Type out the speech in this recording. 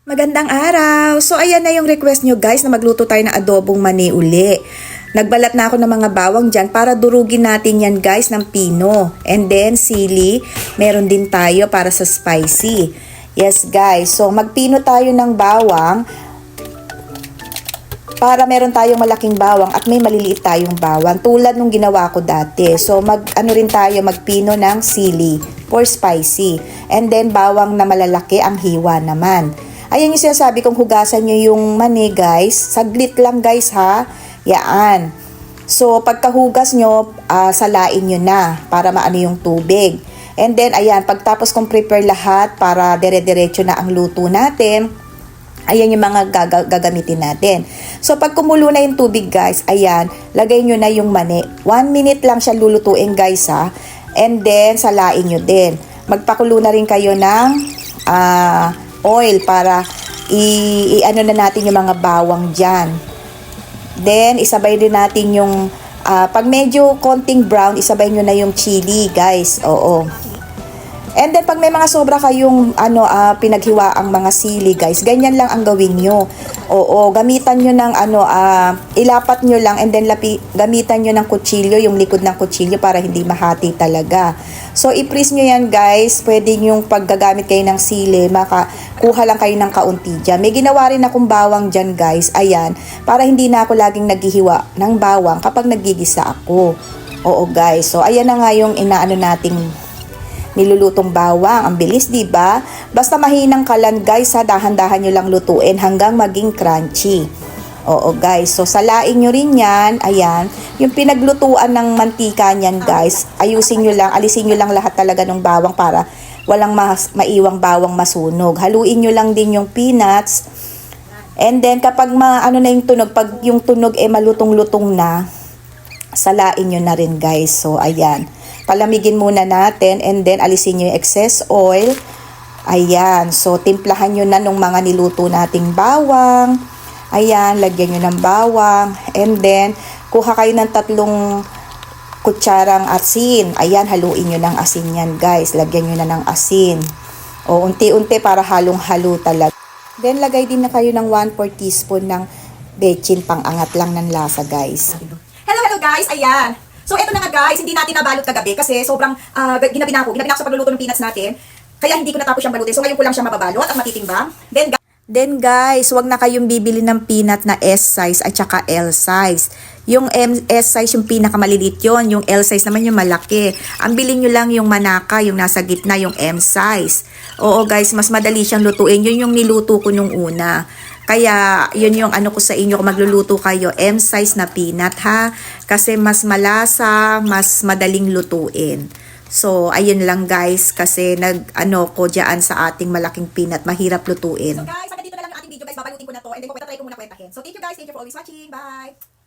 Magandang araw! So ayan na yung request nyo guys na magluto tayo ng adobong mani uli. Nagbalat na ako ng mga bawang dyan para durugin natin yan guys ng pino. And then sili, meron din tayo para sa spicy. Yes guys, so magpino tayo ng bawang para meron tayong malaking bawang at may maliliit tayong bawang tulad nung ginawa ko dati. So magpino ng sili for spicy. And then bawang na malalaki ang hiwa naman. Ayan yung sinasabi kong hugasan nyo yung mani guys. Saglit lang guys ha. Yaan. So pagkahugas nyo, salain nyo na para maano yung tubig. And then ayan, pagtapos kong prepare lahat para dire-diretso na ang luto natin, ayan yung mga gagamitin natin. So pag kumulo na yung tubig guys, ayan, lagay nyo na yung mani. 1 minute lang siya lulutuin guys ha. And then salain nyo din. Magpakulo na rin kayo ng oil para i-ano na natin yung mga bawang dyan. Then, isabay din natin yung, pag medyo konting brown, isabay nyo na yung chili, guys. Oo. And then, pag may mga sobra kayong, pinaghiwa ang mga sili, guys, ganyan lang ang gawin nyo. Oo, gamitan nyo ng, ilapat nyo lang, and then gamitan nyo ng kutsilyo, yung likod ng kutsilyo para hindi mahati talaga. So, i-freeze nyo yan, guys. Pwede yung paggagamit kayo ng sili, makakuha lang kayo ng kaunti dyan. May ginawa rin akong bawang dyan, guys. Ayan, para hindi na ako laging naghihiwa ng bawang kapag nagigisa ako. Oo, guys. So, ayan na nga yung inaano nating nilulutong bawang. Ang bilis, diba? Basta mahinang kalan, guys, ha. Dahan-dahan nyo lang lutuin hanggang maging crunchy. Oo, guys. So, salain nyo rin yan. Ayan. Yung pinaglutuan ng mantika niyan, guys, ayusin nyo lang, alisin nyo lang lahat talaga ng bawang para walang maiwang bawang masunog. Haluin nyo lang din yung peanuts. And then, kapag na yung tunog, pag yung tunog malutong-lutong na, salain nyo na rin, guys. So, ayan. Palamigin muna natin and then alisin nyo yung excess oil. Ayan. So, timplahan nyo na nung mga niluto nating bawang. Ayan, lagyan nyo ng bawang. And then, kuha kayo ng 3 kutsarang asin. Ayan, haluin nyo ng asin yan, guys. Lagyan nyo na ng asin. O, unti-unti para halong-halo talaga. Then, lagay din na kayo ng 1/4 teaspoon ng bechin, pang-angat lang ng lasa, guys. Hello guys, ayan. So, eto na nga guys, hindi natin nabalot kagabi kasi sobrang ginabi na ako sa pagluluto ng peanuts natin. Kaya hindi ko natapos siyang balutin. So, ngayon ko lang siya mababalot at matitimbang. Then guys, wag na kayong bibili ng peanut na S size at saka L size. Yung S size yung pinakamaliliit yon, yung L size naman yung malaki. Ang bilhin nyo lang yung manaka, yung nasa gitna, yung M size. Oo guys, mas madali siyang lutuin. Yun yung niluto ko nung una. Kaya yun yung ko sa inyo kung magluluto kayo, M size na peanut ha. Kasi mas malasa, mas madaling lutuin. So, ayun lang guys, kasi ko dyan sa ating malaking peanut, mahirap lutuin. So guys, hanggang dito na lang yung ating video guys, babalutin ko na to and then try ko muna kwentahin. So thank you guys, thank you for always watching, bye!